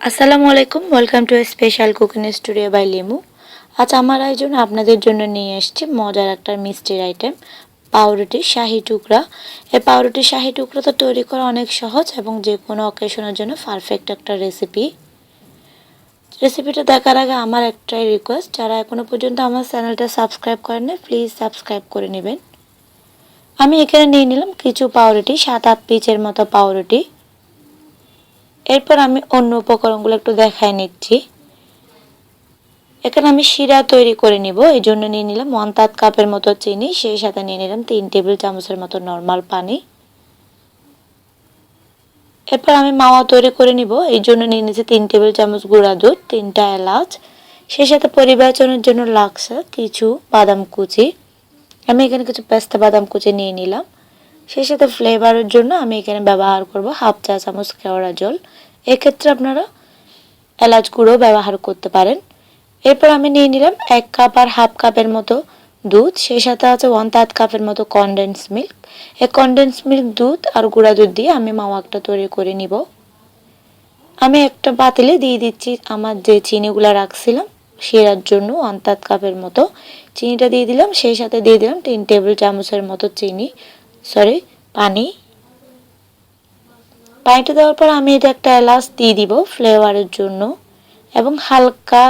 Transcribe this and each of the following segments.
আসসালামু আলাইকুম, welcome to special cooking studio by Limu. আজ আমার আয়োজন আপনাদের জন্য নিয়ে এসেছি মজার একটা মিষ্টির আইটেম, পাউরুটি শাহি টুকরা। এই পাউরুটি শাহি টুকরা তো তৈরি করা অনেক সহজ এবং যে কোনো অকেশনের জন্য পারফেক্ট একটা রেসিপিটা দেখার আগে আমার একটাই রিকোয়েস্ট, যারা এখনও পর্যন্ত আমার চ্যানেলটা সাবস্ক্রাইব করেননি প্লিজ সাবস্ক্রাইব করে নেবেন। আমি এখানে নিয়ে নিলাম কিছু পাউরুটি, 7-8 পিসের মতো পাউরুটি। এরপর আমি অন্য উপকরণগুলো একটু দেখায় নিচ্ছি। এখানে আমি শিরা তৈরি করে নিব, এই জন্য নিয়ে নিলাম 1/3 কাপের মতো চিনি, সেই সাথে নিয়ে নিলাম 3 টেবিল চামচের মতো নর্মাল পানি। এরপর আমি মাওয়া তৈরি করে নিব, এই জন্য নিয়ে নিয়েছি 3 টেবিল চামচ গুঁড়া দুধ, 3টা এলাচ, সেই সাথে পরিবেশনের জন্য লাগছে কিছু বাদাম কুচি। আমি এখানে কিছু পেস্তা বাদাম কুচি নিয়ে নিলাম। সেই সাথে ফ্লেভারের জন্য আমি এখানে ব্যবহার করব 1/2 চা চামচ কেওড়া জল। এক্ষেত্রে আপনারা এলাচ গুঁড়ো ব্যবহার করতে পারেন। এরপর আমি নিয়ে নিলাম 1 কাপ আর 1/2 কাপের মতো দুধ, সেই সাথে আছে 1/3 কাপের মতো কনডেন্স মিল্ক। এই কনডেন্স মিল্ক, দুধ আর গুঁড়া দুধ দিয়ে আমি মাওয়াটা তৈরি করে নিব। আমি একটা পাতিলে দিয়ে দিচ্ছি আমার যে চিনিগুলো রাখছিলাম শিরার জন্য 1/3 কাপের মতো চিনিটা দিয়ে দিলাম, সেই সাথে দিয়ে দিলাম 3 টেবিল চামচের মতো পানি। পানিটা দেওয়ার পর আমি এটা একটা এলাচ দিয়ে দিব ফ্লেভারের জন্য, এবং হালকা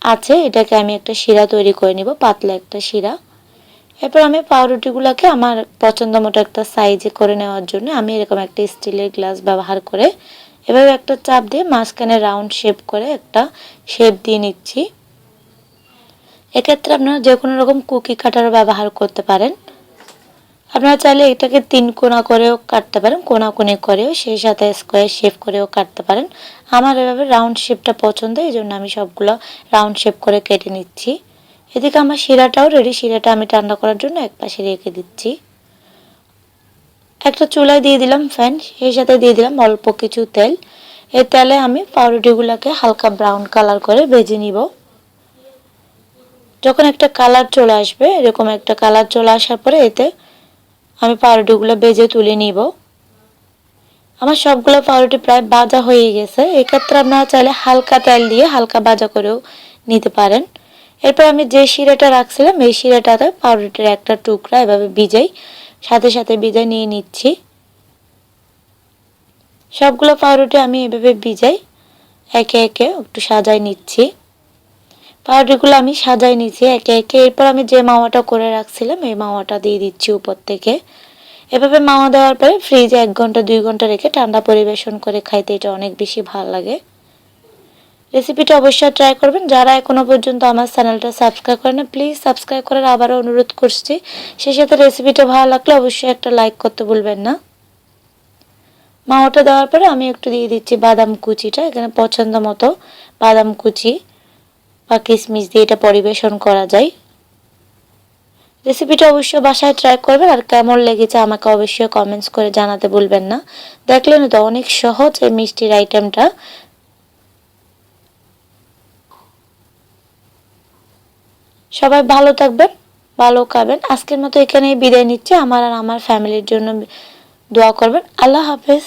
আছে এটাকে আমি একটা শিরা তৈরি করে নিব, পাতলা একটা শিরা। এরপর আমি পাউরুটিগুলোকে আমার পছন্দ মতো একটা সাইজে করে নেওয়ার জন্য আমি এরকম একটা স্টিলের গ্লাস ব্যবহার করে এভাবে একটা চাপ দিয়ে মাঝখানে রাউন্ড শেপ করে একটা শেপ দিয়ে নিচ্ছি। এক্ষেত্রে আপনারা যে কোনো রকম কুকি কাটারও ব্যবহার করতে পারেন। আপনারা চাইলে এটাকে 3 কোণা করেও কাটতে পারেন, কোণাকুনি করেও, সেই সাথে স্কোয়ার শেপ করেও কাটতে পারেন। আমার এভাবে রাউন্ড শেপটা পছন্দ, এই জন্য আমি সবগুলো রাউন্ড শেপ করে কেটে নিচ্ছি। এদিকে আমার শিরাটাও রেডি, শিরাটা আমি ঠান্ডা করার জন্য একপাশে রেখে দিচ্ছি। একটা চুলায় দিয়ে দিলাম ফ্যান, সেই সাথে দিয়ে দিলাম অল্প কিছু তেল। এই তেলে আমি পাউরুটিগুলোকে হালকা ব্রাউন কালার করে ভেজে নিব। যখন একটা কালার চলে আসবে, এরকম একটা কালার চলে আসার পরে এতে আমি পাউরুটিগুলো ভেজে তুলে নিব। আমার সবগুলো পাউরুটি প্রায় ভাজা হয়ে গেছে। এক্ষেত্রে আপনারা চাইলে হালকা তেল দিয়ে হালকা ভাজা করেও নিতে পারেন। এরপর আমি যে শিরাটা রাখছিলাম এই শিরাটাতে পাউরুটির একটা টুকরা এভাবে সাথে সাথে ভিজাই নিয়ে নিচ্ছি। সবগুলো পাউরুটি আমি এভাবে ভিজাই একে একে একটু সাজাই নিচ্ছি। পাউরুটিগুলো আমি সাজাই নিচ্ছি একে একে। এরপর আমি যে মাওয়াটা করে রাখছিলাম এই মাওয়াটা দিয়ে দিচ্ছি উপর থেকে। এভাবে মাওয়া দেওয়ার পরে ফ্রিজে 1 ঘন্টা 2 ঘন্টা রেখে ঠান্ডা পরিবেশন করে খাইতে এটা অনেক বেশি ভালো লাগে। রেসিপিটা অবশ্যই ট্রাই করবেন। যারা এখনো পর্যন্ত আমার চ্যানেলটা সাবস্ক্রাইব করেন না প্লিজ সাবস্ক্রাইব করার আবারও অনুরোধ করছি। সেই সাথে রেসিপিটা ভালো লাগলে অবশ্যই একটা লাইক করতে ভুলবেন না। মাওয়াটা দেওয়ার পরে আমি একটু দিয়ে দিচ্ছি বাদাম কুচিটা, এখানে পছন্দ মতো বাদাম কুচি বা কিশমিশ দিয়ে এটা পরিবেশন করা যায়। রেসিপিটা অবশ্যই বাসায় ট্রাই করবেন, আর কেমন লেগেছে আমাকে অবশ্যই কমেন্টস করে জানাতে ভুলবেন না। দেখলেন তো অনেক সহজ এই মিষ্টির আইটেমটা। সবাই ভালো থাকবেন, ভালো খাবেন। আজকের মতো এখানেই বিদায় নিচ্ছি। আমার আর আমার ফ্যামিলির জন্য দোয়া করবেন। আল্লাহ হাফেজ।